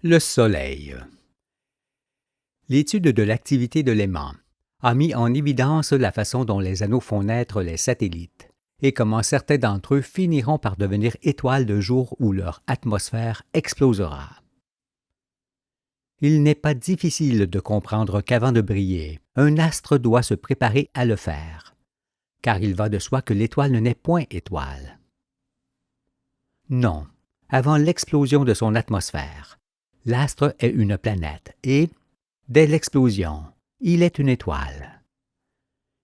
Le Soleil. L'étude de l'activité de l'aimant a mis en évidence la façon dont les anneaux font naître les satellites et comment certains d'entre eux finiront par devenir étoiles le jour où leur atmosphère explosera. Il n'est pas difficile de comprendre qu'avant de briller, un astre doit se préparer à le faire, car il va de soi que l'étoile n'est point étoile. Non, avant l'explosion de son atmosphère, l'astre est une planète et, dès l'explosion, il est une étoile.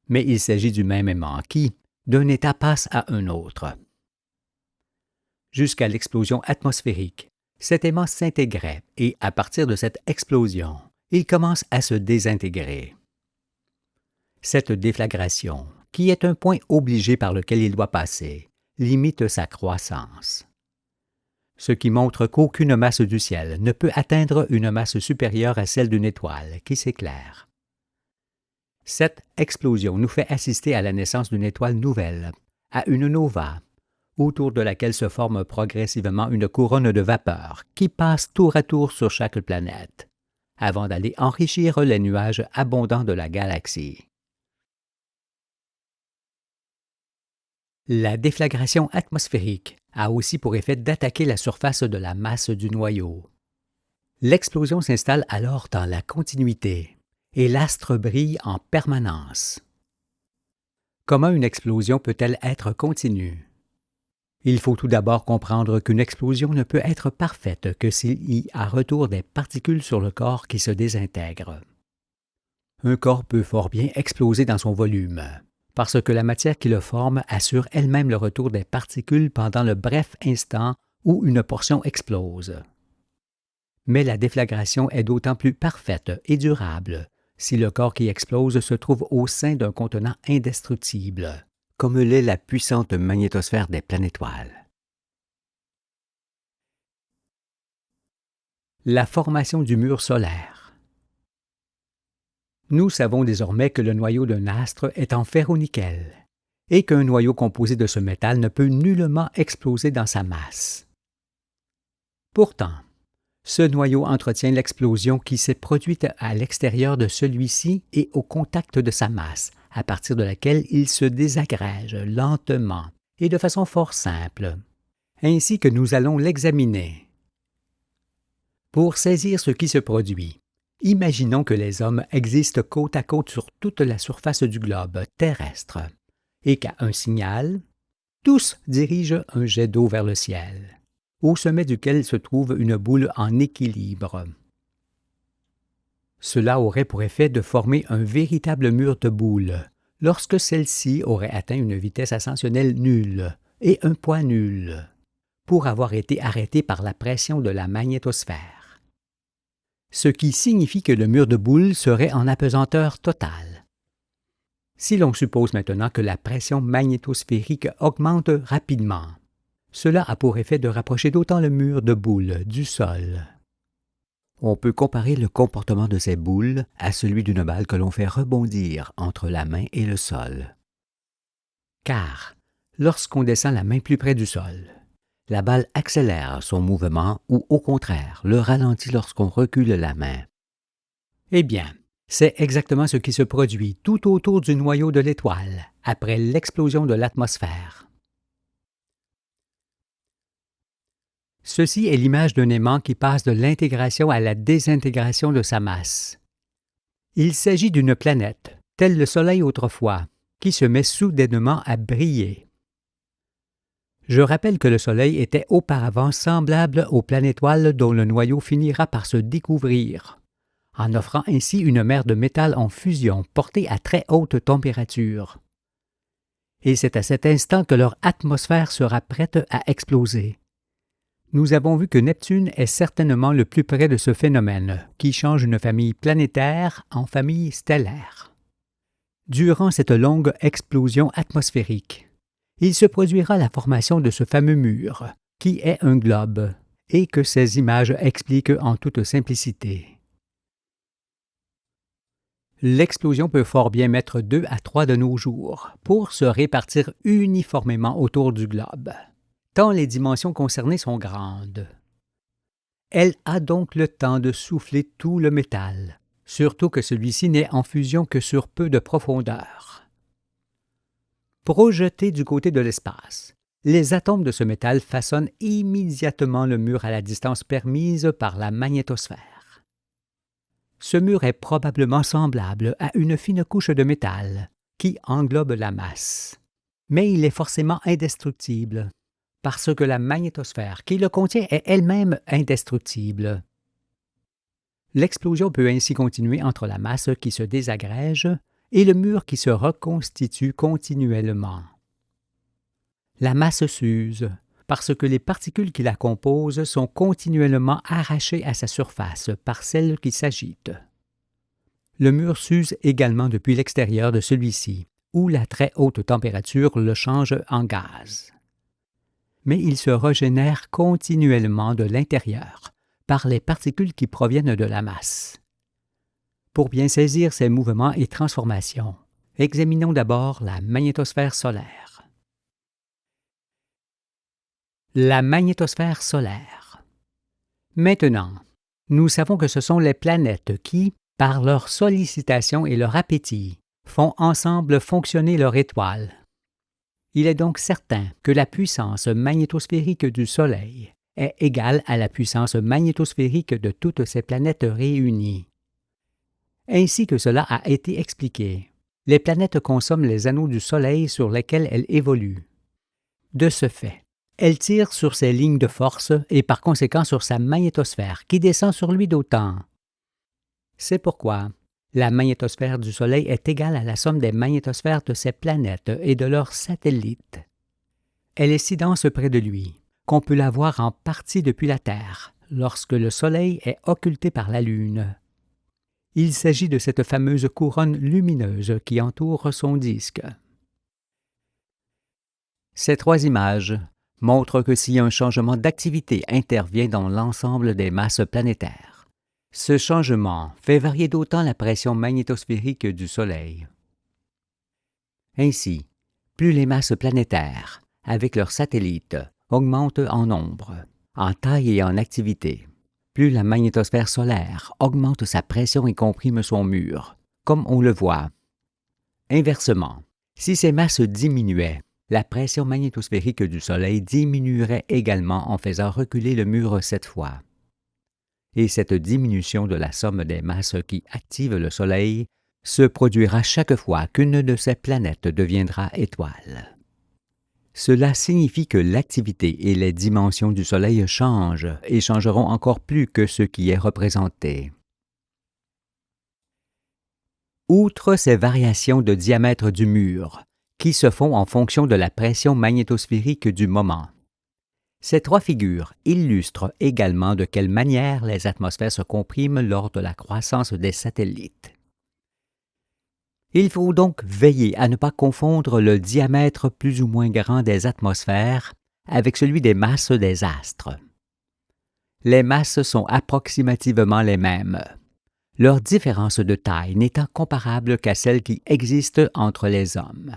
Mais il s'agit du même aimant qui, d'un état, passe à un autre. Jusqu'à l'explosion atmosphérique, cet aimant s'intégrait et, à partir de cette explosion, il commence à se désintégrer. Cette déflagration, qui est un point obligé par lequel il doit passer, limite sa croissance. Ce qui montre qu'aucune masse du ciel ne peut atteindre une masse supérieure à celle d'une étoile qui s'éclaire. Cette explosion nous fait assister à la naissance d'une étoile nouvelle, à une nova, autour de laquelle se forme progressivement une couronne de vapeur qui passe tour à tour sur chaque planète, avant d'aller enrichir les nuages abondants de la galaxie. La déflagration atmosphérique a aussi pour effet d'attaquer la surface de la masse du noyau. L'explosion s'installe alors dans la continuité, et l'astre brille en permanence. Comment une explosion peut-elle être continue? Il faut tout d'abord comprendre qu'une explosion ne peut être parfaite que s'il y a retour des particules sur le corps qui se désintègrent. Un corps peut fort bien exploser dans son volume, parce que la matière qui le forme assure elle-même le retour des particules pendant le bref instant où une portion explose. Mais la déflagration est d'autant plus parfaite et durable si le corps qui explose se trouve au sein d'un contenant indestructible, comme l'est la puissante magnétosphère des planétoiles. La formation du mur solaire. Nous savons désormais que le noyau d'un astre est en ferro-nickel et qu'un noyau composé de ce métal ne peut nullement exploser dans sa masse. Pourtant, ce noyau entretient l'explosion qui s'est produite à l'extérieur de celui-ci et au contact de sa masse, à partir de laquelle il se désagrège lentement et de façon fort simple, ainsi que nous allons l'examiner. Pour saisir ce qui se produit, imaginons que les hommes existent côte à côte sur toute la surface du globe terrestre et qu'à un signal, tous dirigent un jet d'eau vers le ciel, au sommet duquel se trouve une boule en équilibre. Cela aurait pour effet de former un véritable mur de boules lorsque celle-ci aurait atteint une vitesse ascensionnelle nulle et un poids nul, pour avoir été arrêtée par la pression de la magnétosphère. Ce qui signifie que le mur de boules serait en apesanteur totale. Si l'on suppose maintenant que la pression magnétosphérique augmente rapidement, cela a pour effet de rapprocher d'autant le mur de boules du sol. On peut comparer le comportement de ces boules à celui d'une balle que l'on fait rebondir entre la main et le sol. Car, lorsqu'on descend la main plus près du sol, la balle accélère son mouvement ou, au contraire, le ralentit lorsqu'on recule la main. Eh bien, c'est exactement ce qui se produit tout autour du noyau de l'étoile après l'explosion de l'atmosphère. Ceci est l'image d'un aimant qui passe de l'intégration à la désintégration de sa masse. Il s'agit d'une planète, telle le Soleil autrefois, qui se met soudainement à briller. Je rappelle que le Soleil était auparavant semblable aux planétoiles dont le noyau finira par se découvrir, en offrant ainsi une mer de métal en fusion portée à très haute température. Et c'est à cet instant que leur atmosphère sera prête à exploser. Nous avons vu que Neptune est certainement le plus près de ce phénomène, qui change une famille planétaire en famille stellaire. Durant cette longue explosion atmosphérique, il se produira la formation de ce fameux mur, qui est un globe, et que ces images expliquent en toute simplicité. L'explosion peut fort bien mettre 2 à 3 de nos jours pour se répartir uniformément autour du globe, tant les dimensions concernées sont grandes. Elle a donc le temps de souffler tout le métal, surtout que celui-ci n'est en fusion que sur peu de profondeur. Projetés du côté de l'espace, les atomes de ce métal façonnent immédiatement le mur à la distance permise par la magnétosphère. Ce mur est probablement semblable à une fine couche de métal qui englobe la masse. Mais il est forcément indestructible, parce que la magnétosphère qui le contient est elle-même indestructible. L'explosion peut ainsi continuer entre la masse qui se désagrège et le mur qui se reconstitue continuellement. La masse s'use parce que les particules qui la composent sont continuellement arrachées à sa surface par celles qui s'agitent. Le mur s'use également depuis l'extérieur de celui-ci, où la très haute température le change en gaz. Mais il se régénère continuellement de l'intérieur par les particules qui proviennent de la masse. Pour bien saisir ces mouvements et transformations, examinons d'abord la magnétosphère solaire. La magnétosphère solaire. Maintenant, nous savons que ce sont les planètes qui, par leur sollicitation et leur appétit, font ensemble fonctionner leur étoile. Il est donc certain que la puissance magnétosphérique du Soleil est égale à la puissance magnétosphérique de toutes ces planètes réunies. Ainsi que cela a été expliqué, les planètes consomment les anneaux du Soleil sur lesquels elles évoluent. De ce fait, elles tirent sur ses lignes de force et par conséquent sur sa magnétosphère qui descend sur lui d'autant. C'est pourquoi la magnétosphère du Soleil est égale à la somme des magnétosphères de ses planètes et de leurs satellites. Elle est si dense près de lui qu'on peut la voir en partie depuis la Terre, lorsque le Soleil est occulté par la Lune. Il s'agit de cette fameuse couronne lumineuse qui entoure son disque. Ces trois images montrent que si un changement d'activité intervient dans l'ensemble des masses planétaires, ce changement fait varier d'autant la pression magnétosphérique du Soleil. Ainsi, plus les masses planétaires, avec leurs satellites, augmentent en nombre, en taille et en activité, plus la magnétosphère solaire augmente sa pression et comprime son mur, comme on le voit. Inversement, si ces masses diminuaient, la pression magnétosphérique du Soleil diminuerait également en faisant reculer le mur 7 fois. Et cette diminution de la somme des masses qui activent le Soleil se produira chaque fois qu'une de ces planètes deviendra étoile. Cela signifie que l'activité et les dimensions du Soleil changent et changeront encore plus que ce qui est représenté. Outre ces variations de diamètre du mur, qui se font en fonction de la pression magnétosphérique du moment, ces trois figures illustrent également de quelle manière les atmosphères se compriment lors de la croissance des satellites. Il faut donc veiller à ne pas confondre le diamètre plus ou moins grand des atmosphères avec celui des masses des astres. Les masses sont approximativement les mêmes, leur différence de taille n'étant comparable qu'à celle qui existe entre les hommes.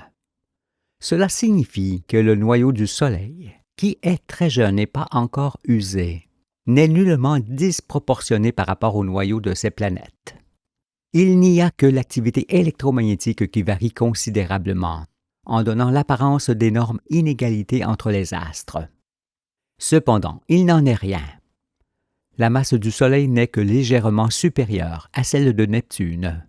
Cela signifie que le noyau du Soleil, qui est très jeune et pas encore usé, n'est nullement disproportionné par rapport au noyau de ces planètes. Il n'y a que l'activité électromagnétique qui varie considérablement, en donnant l'apparence d'énormes inégalités entre les astres. Cependant, il n'en est rien. La masse du Soleil n'est que légèrement supérieure à celle de Neptune,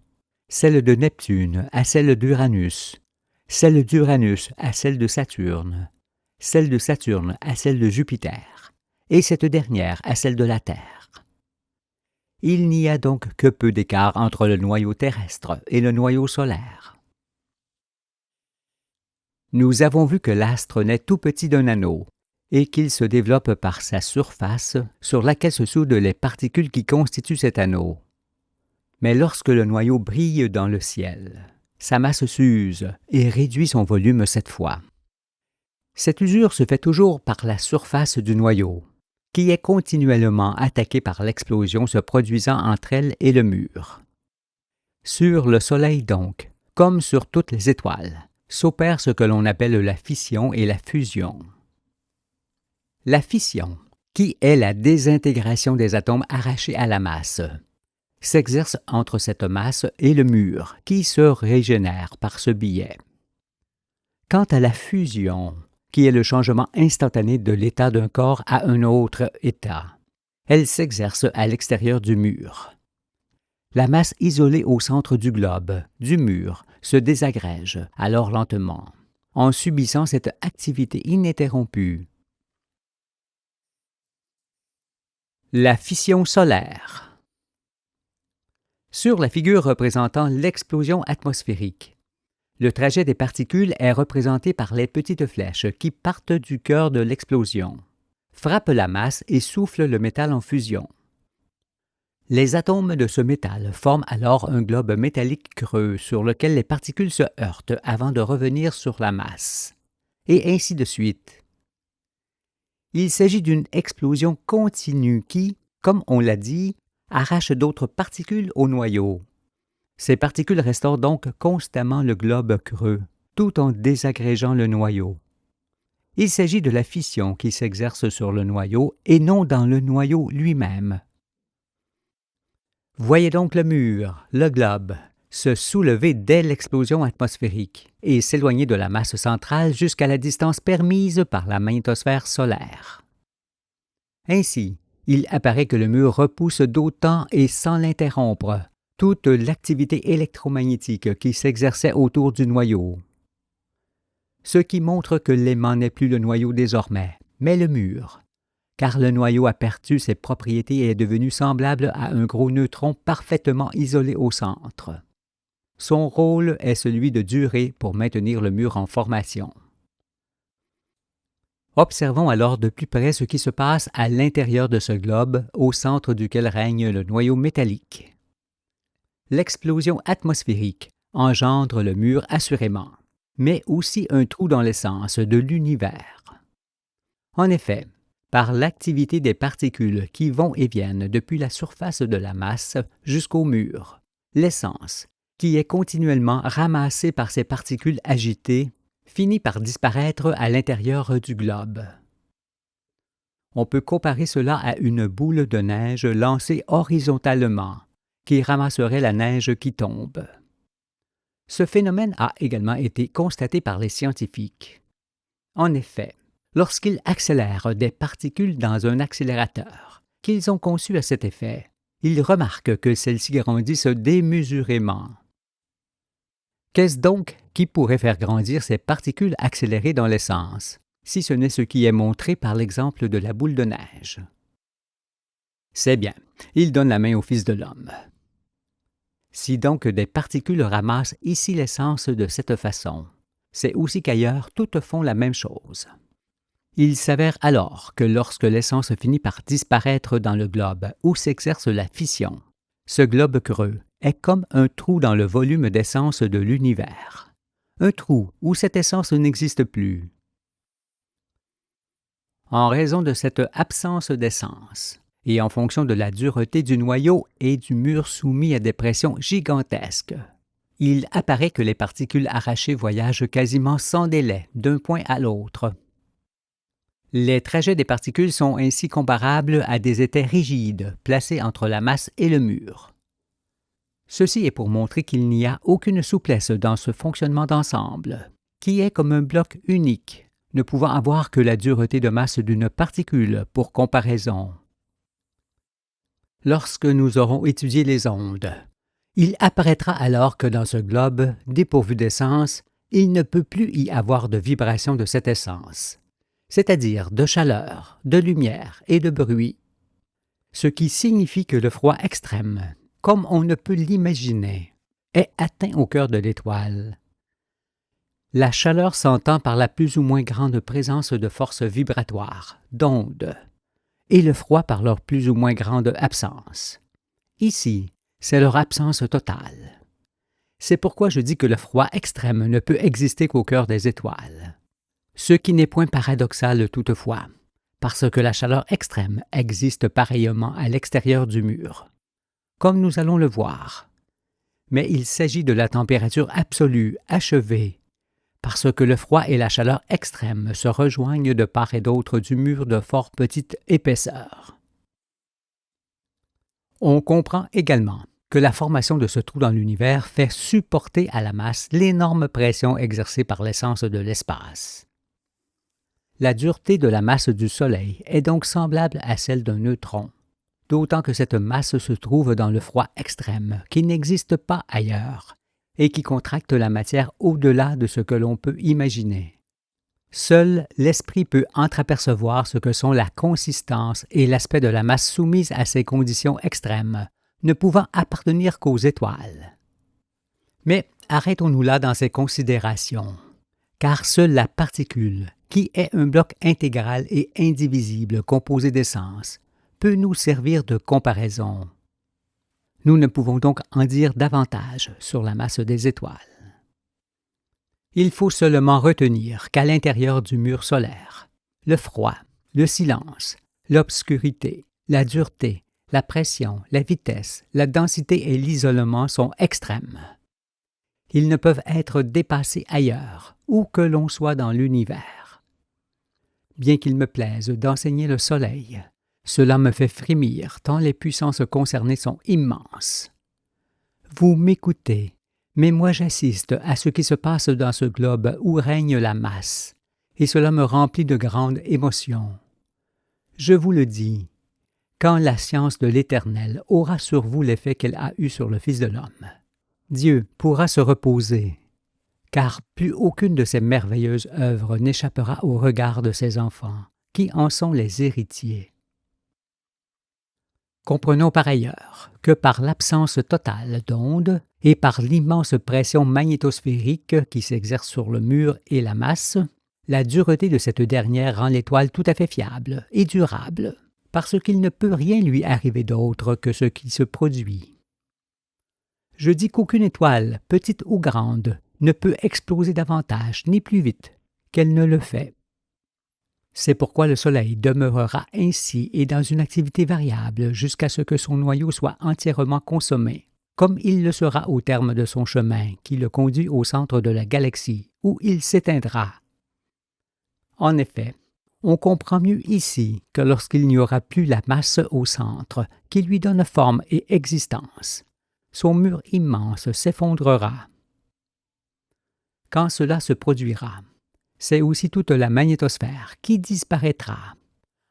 celle de Neptune à celle d'Uranus, celle d'Uranus à celle de Saturne, celle de Saturne à celle de Jupiter, et cette dernière à celle de la Terre. Il n'y a donc que peu d'écart entre le noyau terrestre et le noyau solaire. Nous avons vu que l'astre naît tout petit d'un anneau et qu'il se développe par sa surface sur laquelle se soudent les particules qui constituent cet anneau. Mais lorsque le noyau brille dans le ciel, sa masse s'use et réduit son volume 7 fois. Cette usure se fait toujours par la surface du noyau, qui est continuellement attaquée par l'explosion se produisant entre elle et le mur. Sur le Soleil donc, comme sur toutes les étoiles, s'opère ce que l'on appelle la fission et la fusion. La fission, qui est la désintégration des atomes arrachés à la masse, s'exerce entre cette masse et le mur, qui se régénère par ce biais. Quant à la fusion, qui est le changement instantané de l'état d'un corps à un autre état, elle s'exerce à l'extérieur du mur. La masse isolée au centre du globe, du mur, se désagrège alors lentement, en subissant cette activité ininterrompue. La fission solaire. Sur la figure représentant l'explosion atmosphérique, le trajet des particules est représenté par les petites flèches qui partent du cœur de l'explosion, frappent la masse et soufflent le métal en fusion. Les atomes de ce métal forment alors un globe métallique creux sur lequel les particules se heurtent avant de revenir sur la masse, et ainsi de suite. Il s'agit d'une explosion continue qui, comme on l'a dit, arrache d'autres particules au noyau. Ces particules restaurent donc constamment le globe creux, tout en désagrégeant le noyau. Il s'agit de la fission qui s'exerce sur le noyau et non dans le noyau lui-même. Voyez donc le mur, le globe, se soulever dès l'explosion atmosphérique et s'éloigner de la masse centrale jusqu'à la distance permise par la magnétosphère solaire. Ainsi, il apparaît que le mur repousse d'autant et sans l'interrompre toute l'activité électromagnétique qui s'exerçait autour du noyau. Ce qui montre que l'aimant n'est plus le noyau désormais, mais le mur, car le noyau a perdu ses propriétés et est devenu semblable à un gros neutron parfaitement isolé au centre. Son rôle est celui de durer pour maintenir le mur en formation. Observons alors de plus près ce qui se passe à l'intérieur de ce globe, au centre duquel règne le noyau métallique. L'explosion atmosphérique engendre le mur assurément, mais aussi un trou dans l'essence de l'univers. En effet, par l'activité des particules qui vont et viennent depuis la surface de la masse jusqu'au mur, l'essence, qui est continuellement ramassée par ces particules agitées, finit par disparaître à l'intérieur du globe. On peut comparer cela à une boule de neige lancée horizontalement, qui ramasserait la neige qui tombe. Ce phénomène a également été constaté par les scientifiques. En effet, lorsqu'ils accélèrent des particules dans un accélérateur qu'ils ont conçu à cet effet, ils remarquent que celles-ci grandissent démesurément. Qu'est-ce donc qui pourrait faire grandir ces particules accélérées dans l'essence, si ce n'est ce qui est montré par l'exemple de la boule de neige? C'est bien, il donne la main au Fils de l'homme. Si donc des particules ramassent ici l'essence de cette façon, c'est aussi qu'ailleurs toutes font la même chose. Il s'avère alors que lorsque l'essence finit par disparaître dans le globe où s'exerce la fission, ce globe creux est comme un trou dans le volume d'essence de l'univers, un trou où cette essence n'existe plus. En raison de cette absence d'essence, et en fonction de la dureté du noyau et du mur soumis à des pressions gigantesques, il apparaît que les particules arrachées voyagent quasiment sans délai d'un point à l'autre. Les trajets des particules sont ainsi comparables à des étais rigides placés entre la masse et le mur. Ceci est pour montrer qu'il n'y a aucune souplesse dans ce fonctionnement d'ensemble, qui est comme un bloc unique, ne pouvant avoir que la dureté de masse d'une particule pour comparaison. Lorsque nous aurons étudié les ondes, il apparaîtra alors que dans ce globe, dépourvu d'essence, il ne peut plus y avoir de vibration de cette essence, c'est-à-dire de chaleur, de lumière et de bruit, ce qui signifie que le froid extrême, comme on ne peut l'imaginer, est atteint au cœur de l'étoile. La chaleur s'entend par la plus ou moins grande présence de forces vibratoires, d'ondes, et le froid par leur plus ou moins grande absence. Ici, c'est leur absence totale. C'est pourquoi je dis que le froid extrême ne peut exister qu'au cœur des étoiles. Ce qui n'est point paradoxal toutefois, parce que la chaleur extrême existe pareillement à l'extérieur du mur, comme nous allons le voir. Mais il s'agit de la température absolue, achevée, parce que le froid et la chaleur extrême se rejoignent de part et d'autre du mur de fort petite épaisseur. On comprend également que la formation de ce trou dans l'univers fait supporter à la masse l'énorme pression exercée par l'essence de l'espace. La dureté de la masse du Soleil est donc semblable à celle d'un neutron, d'autant que cette masse se trouve dans le froid extrême qui n'existe pas ailleurs et qui contracte la matière au-delà de ce que l'on peut imaginer. Seul l'esprit peut entreapercevoir ce que sont la consistance et l'aspect de la masse soumise à ces conditions extrêmes, ne pouvant appartenir qu'aux étoiles. Mais arrêtons-nous là dans ces considérations, car seule la particule, qui est un bloc intégral et indivisible composé d'essence, peut nous servir de comparaison. Nous ne pouvons donc en dire davantage sur la masse des étoiles. Il faut seulement retenir qu'à l'intérieur du mur solaire, le froid, le silence, l'obscurité, la dureté, la pression, la vitesse, la densité et l'isolement sont extrêmes. Ils ne peuvent être dépassés ailleurs, où que l'on soit dans l'univers. Bien qu'il me plaise d'enseigner le Soleil, cela me fait frémir tant les puissances concernées sont immenses. Vous m'écoutez, mais moi j'assiste à ce qui se passe dans ce globe où règne la masse, et cela me remplit de grande émotion. Je vous le dis, quand la science de l'Éternel aura sur vous l'effet qu'elle a eu sur le Fils de l'homme, Dieu pourra se reposer, car plus aucune de ces merveilleuses œuvres n'échappera au regard de ses enfants, qui en sont les héritiers. Comprenons par ailleurs que par l'absence totale d'ondes et par l'immense pression magnétosphérique qui s'exerce sur le mur et la masse, la dureté de cette dernière rend l'étoile tout à fait fiable et durable, parce qu'il ne peut rien lui arriver d'autre que ce qui se produit. Je dis qu'aucune étoile, petite ou grande, ne peut exploser davantage ni plus vite qu'elle ne le fait. C'est pourquoi le Soleil demeurera ainsi et dans une activité variable jusqu'à ce que son noyau soit entièrement consommé, comme il le sera au terme de son chemin qui le conduit au centre de la galaxie, où il s'éteindra. En effet, on comprend mieux ici que lorsqu'il n'y aura plus la masse au centre qui lui donne forme et existence, son mur immense s'effondrera. Quand cela se produira, c'est aussi toute la magnétosphère qui disparaîtra,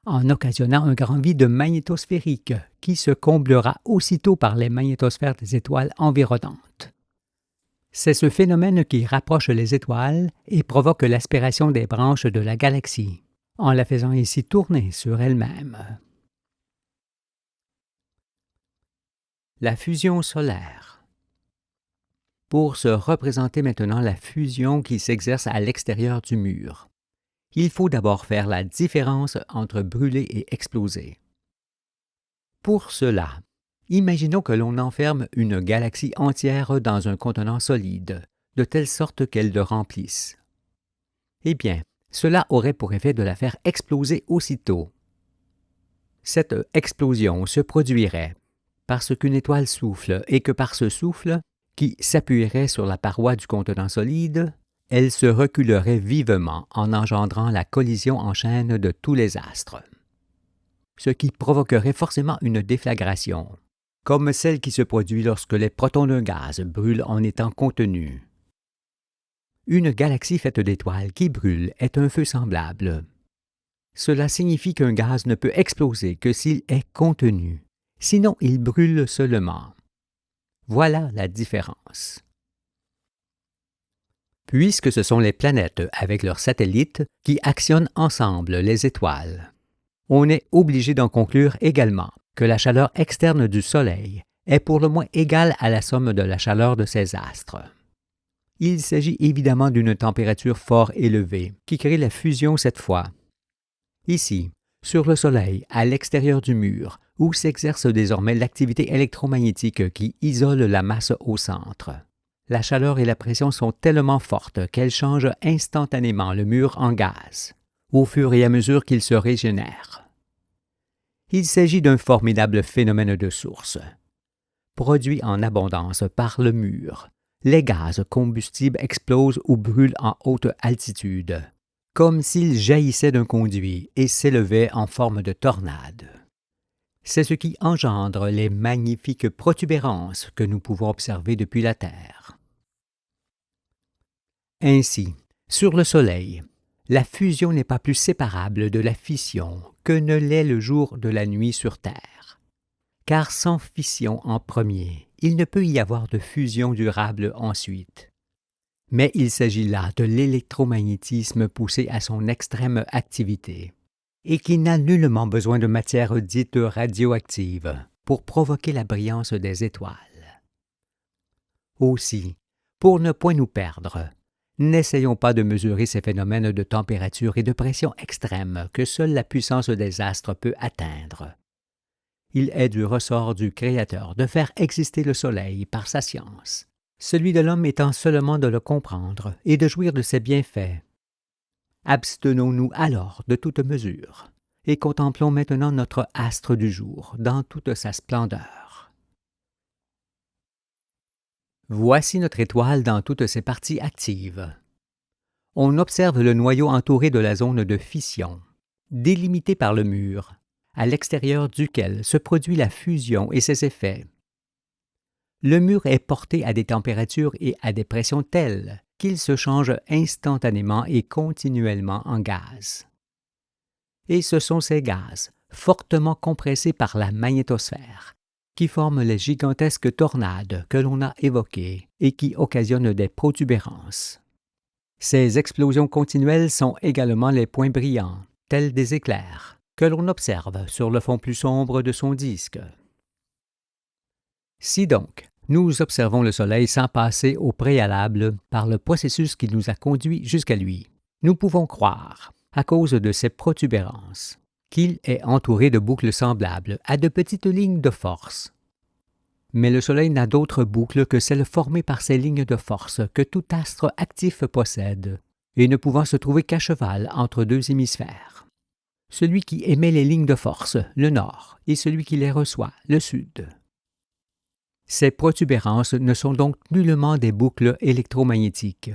en occasionnant un grand vide magnétosphérique qui se comblera aussitôt par les magnétosphères des étoiles environnantes. C'est ce phénomène qui rapproche les étoiles et provoque l'aspiration des branches de la galaxie, en la faisant ainsi tourner sur elle-même. La fusion solaire. Pour se représenter maintenant la fusion qui s'exerce à l'extérieur du mur, il faut d'abord faire la différence entre brûler et exploser. Pour cela, imaginons que l'on enferme une galaxie entière dans un contenant solide, de telle sorte qu'elle le remplisse. Eh bien, cela aurait pour effet de la faire exploser aussitôt. Cette explosion se produirait parce qu'une étoile souffle et que par ce souffle, qui s'appuierait sur la paroi du contenant solide, elle se reculerait vivement en engendrant la collision en chaîne de tous les astres, ce qui provoquerait forcément une déflagration, comme celle qui se produit lorsque les protons d'un gaz brûlent en étant contenus. Une galaxie faite d'étoiles qui brûlent est un feu semblable. Cela signifie qu'un gaz ne peut exploser que s'il est contenu, sinon il brûle seulement. Voilà la différence. Puisque ce sont les planètes avec leurs satellites qui actionnent ensemble les étoiles, on est obligé d'en conclure également que la chaleur externe du Soleil est pour le moins égale à la somme de la chaleur de ses astres. Il s'agit évidemment d'une température fort élevée qui crée la fusion cette fois. Ici, sur le Soleil, à l'extérieur du mur, où s'exerce désormais l'activité électromagnétique qui isole la masse au centre. La chaleur et la pression sont tellement fortes qu'elles changent instantanément le mur en gaz, au fur et à mesure qu'il se régénère. Il s'agit d'un formidable phénomène de source. Produit en abondance par le mur, les gaz combustibles explosent ou brûlent en haute altitude, comme s'ils jaillissaient d'un conduit et s'élevaient en forme de tornade. C'est ce qui engendre les magnifiques protubérances que nous pouvons observer depuis la Terre. Ainsi, sur le Soleil, la fusion n'est pas plus séparable de la fission que ne l'est le jour de la nuit sur Terre. Car sans fission en premier, il ne peut y avoir de fusion durable ensuite. Mais il s'agit là de l'électromagnétisme poussé à son extrême activité, et qui n'a nullement besoin de matière dite radioactive pour provoquer la brillance des étoiles. Aussi, pour ne point nous perdre, n'essayons pas de mesurer ces phénomènes de température et de pression extrêmes que seule la puissance des astres peut atteindre. Il est du ressort du Créateur de faire exister le Soleil par sa science, celui de l'homme étant seulement de le comprendre et de jouir de ses bienfaits. Abstenons-nous alors de toute mesure, et contemplons maintenant notre astre du jour dans toute sa splendeur. Voici notre étoile dans toutes ses parties actives. On observe le noyau entouré de la zone de fission, délimité par le mur, à l'extérieur duquel se produit la fusion et ses effets. Le mur est porté à des températures et à des pressions telles qu'il se change instantanément et continuellement en gaz. Et ce sont ces gaz, fortement compressés par la magnétosphère, qui forment les gigantesques tornades que l'on a évoquées et qui occasionnent des protubérances. Ces explosions continuelles sont également les points brillants, tels des éclairs, que l'on observe sur le fond plus sombre de son disque. Si donc, nous observons le Soleil sans passer au préalable par le processus qui nous a conduits jusqu'à lui, nous pouvons croire, à cause de ses protubérances, qu'il est entouré de boucles semblables à de petites lignes de force. Mais le Soleil n'a d'autre boucle que celle formée par ces lignes de force que tout astre actif possède, et ne pouvant se trouver qu'à cheval entre deux hémisphères. Celui qui émet les lignes de force, le nord, et celui qui les reçoit, le sud. Ces protubérances ne sont donc nullement des boucles électromagnétiques,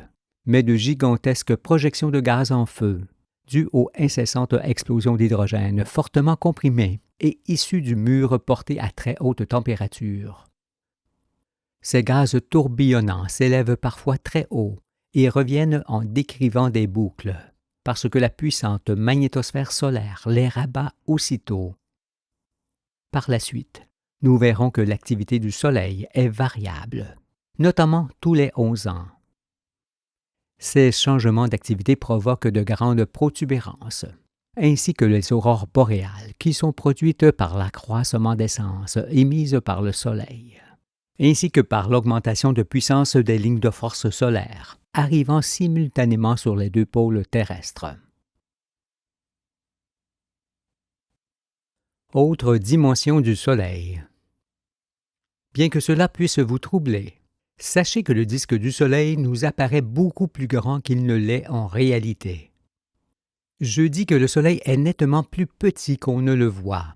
mais de gigantesques projections de gaz en feu, dues aux incessantes explosions d'hydrogène fortement comprimées et issues du mur porté à très haute température. Ces gaz tourbillonnants s'élèvent parfois très haut et reviennent en décrivant des boucles, parce que la puissante magnétosphère solaire les rabat aussitôt. Par la suite, nous verrons que l'activité du Soleil est variable, notamment tous les 11 ans. Ces changements d'activité provoquent de grandes protubérances, ainsi que les aurores boréales qui sont produites par l'accroissement d'essence émise par le Soleil, ainsi que par l'augmentation de puissance des lignes de force solaires, arrivant simultanément sur les deux pôles terrestres. Autre dimension du Soleil. Bien que cela puisse vous troubler, sachez que le disque du Soleil nous apparaît beaucoup plus grand qu'il ne l'est en réalité. Je dis que le Soleil est nettement plus petit qu'on ne le voit,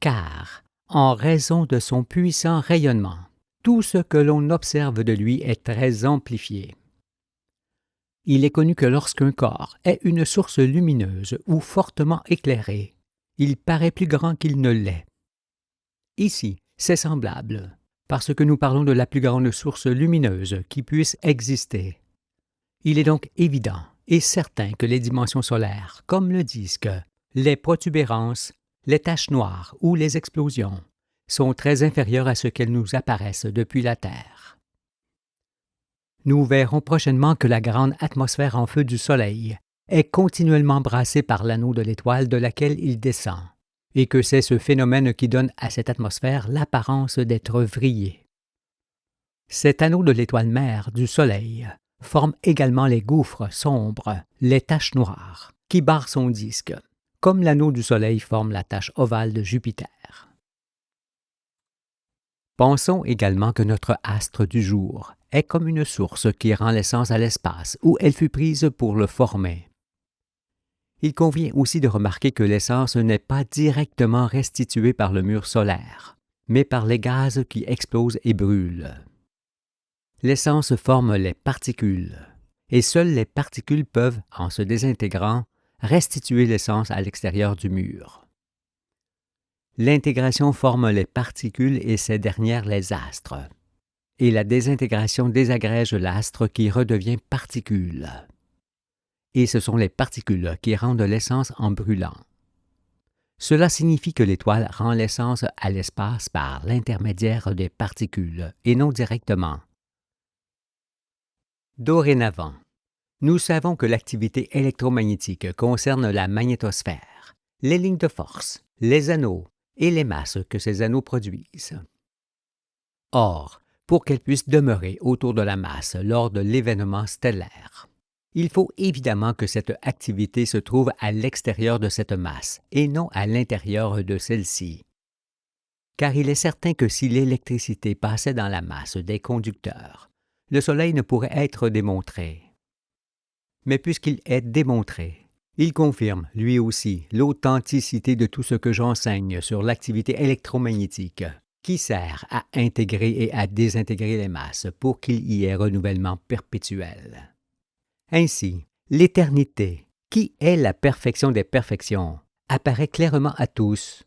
car, en raison de son puissant rayonnement, tout ce que l'on observe de lui est très amplifié. Il est connu que lorsqu'un corps est une source lumineuse ou fortement éclairée, il paraît plus grand qu'il ne l'est. Ici, c'est semblable, parce que nous parlons de la plus grande source lumineuse qui puisse exister. Il est donc évident et certain que les dimensions solaires, comme le disque, les protubérances, les taches noires ou les explosions, sont très inférieures à ce qu'elles nous apparaissent depuis la Terre. Nous verrons prochainement que la grande atmosphère en feu du Soleil est continuellement brassée par l'anneau de l'étoile de laquelle il descend, et que c'est ce phénomène qui donne à cette atmosphère l'apparence d'être vrillée. Cet anneau de l'étoile mère du Soleil forme également les gouffres sombres, les taches noires, qui barrent son disque, comme l'anneau du Soleil forme la tache ovale de Jupiter. Pensons également que notre astre du jour est comme une source qui rend l'essence à l'espace où elle fut prise pour le former. Il convient aussi de remarquer que l'essence n'est pas directement restituée par le mur solaire, mais par les gaz qui explosent et brûlent. L'essence forme les particules, et seules les particules peuvent, en se désintégrant, restituer l'essence à l'extérieur du mur. L'intégration forme les particules et ces dernières les astres, et la désintégration désagrège l'astre qui redevient particule. Et ce sont les particules qui rendent l'essence en brûlant. Cela signifie que l'étoile rend l'essence à l'espace par l'intermédiaire des particules, et non directement. Dorénavant, nous savons que l'activité électromagnétique concerne la magnétosphère, les lignes de force, les anneaux et les masses que ces anneaux produisent. Or, pour qu'elles puissent demeurer autour de la masse lors de l'événement stellaire, il faut évidemment que cette activité se trouve à l'extérieur de cette masse et non à l'intérieur de celle-ci. Car il est certain que si l'électricité passait dans la masse des conducteurs, le Soleil ne pourrait être démontré. Mais puisqu'il est démontré, il confirme, lui aussi, l'authenticité de tout ce que j'enseigne sur l'activité électromagnétique, qui sert à intégrer et à désintégrer les masses pour qu'il y ait renouvellement perpétuel. Ainsi, l'éternité, qui est la perfection des perfections, apparaît clairement à tous.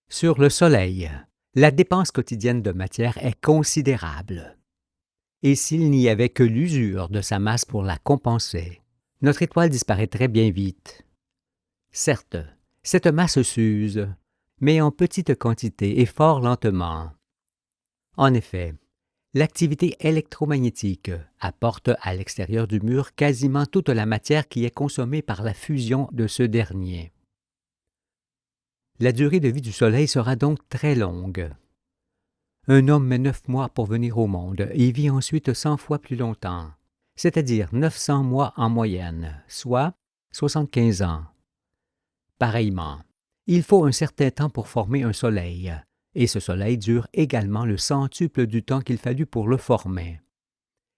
Sur le Soleil, la dépense quotidienne de matière est considérable. Et s'il n'y avait que l'usure de sa masse pour la compenser, notre étoile disparaîtrait bien vite. Certes, cette masse s'use, mais en petite quantité et fort lentement. En effet, l'activité électromagnétique apporte à l'extérieur du mur quasiment toute la matière qui est consommée par la fusion de ce dernier. La durée de vie du Soleil sera donc très longue. Un homme met 9 mois pour venir au monde et vit ensuite 100 fois plus longtemps, c'est-à-dire 900 mois en moyenne, soit 75 ans. Pareillement, il faut un certain temps pour former un Soleil, et ce Soleil dure également le centuple du temps qu'il fallut pour le former.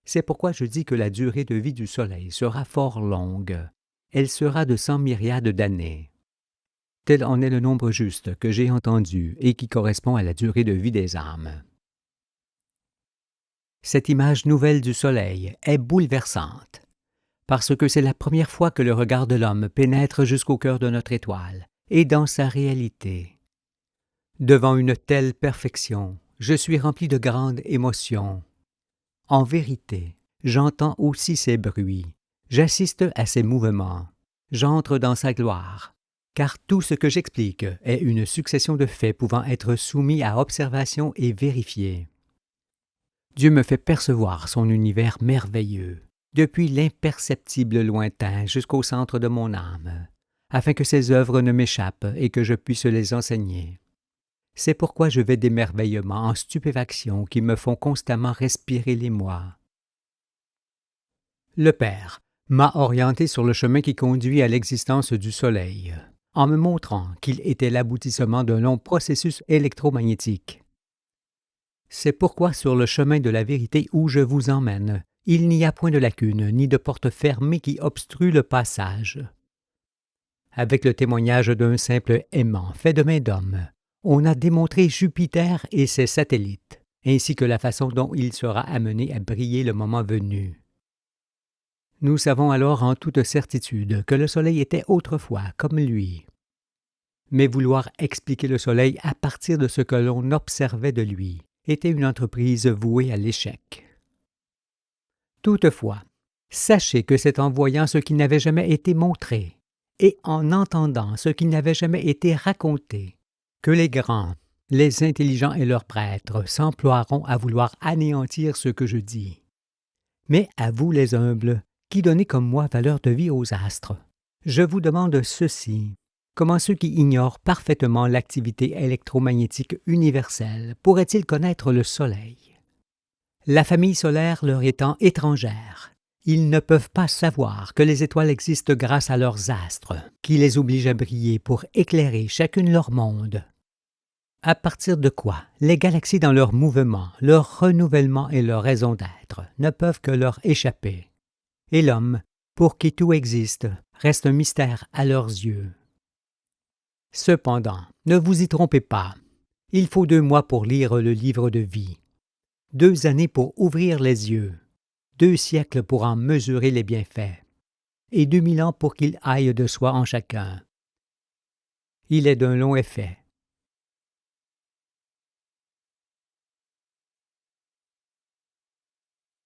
C'est pourquoi je dis que la durée de vie du Soleil sera fort longue. Elle sera de 100 myriades d'années. Tel en est le nombre juste que j'ai entendu et qui correspond à la durée de vie des âmes. Cette image nouvelle du Soleil est bouleversante, parce que c'est la première fois que le regard de l'homme pénètre jusqu'au cœur de notre étoile et dans sa réalité. Devant une telle perfection, je suis rempli de grande émotion. En vérité, j'entends aussi ses bruits, j'assiste à ses mouvements, j'entre dans sa gloire, car tout ce que j'explique est une succession de faits pouvant être soumis à observation et vérifiés. Dieu me fait percevoir son univers merveilleux, depuis l'imperceptible lointain jusqu'au centre de mon âme, afin que ses œuvres ne m'échappent et que je puisse les enseigner. C'est pourquoi je vais d'émerveillement en stupéfaction qui me font constamment respirer l'émoi. Le Père m'a orienté sur le chemin qui conduit à l'existence du Soleil, en me montrant qu'il était l'aboutissement d'un long processus électromagnétique. C'est pourquoi sur le chemin de la vérité où je vous emmène, il n'y a point de lacune ni de porte fermée qui obstrue le passage. Avec le témoignage d'un simple aimant fait de main d'homme, on a démontré Jupiter et ses satellites, ainsi que la façon dont il sera amené à briller le moment venu. Nous savons alors en toute certitude que le Soleil était autrefois comme lui. Mais vouloir expliquer le Soleil à partir de ce que l'on observait de lui était une entreprise vouée à l'échec. Toutefois, sachez que c'est en voyant ce qui n'avait jamais été montré et en entendant ce qui n'avait jamais été raconté que les grands, les intelligents et leurs prêtres s'emploieront à vouloir anéantir ce que je dis. Mais à vous les humbles, qui donnez comme moi valeur de vie aux astres, je vous demande ceci. Comment ceux qui ignorent parfaitement l'activité électromagnétique universelle pourraient-ils connaître le Soleil? La famille solaire leur étant étrangère, ils ne peuvent pas savoir que les étoiles existent grâce à leurs astres, qui les obligent à briller pour éclairer chacune leur monde. À partir de quoi les galaxies dans leur mouvement, leur renouvellement et leur raison d'être ne peuvent que leur échapper. Et l'homme, pour qui tout existe, reste un mystère à leurs yeux. Cependant, ne vous y trompez pas, il faut 2 mois pour lire le livre de vie. 2 années pour ouvrir les yeux, 2 siècles pour en mesurer les bienfaits, et 2000 ans pour qu'il aille de soi en chacun. Il est d'un long effet,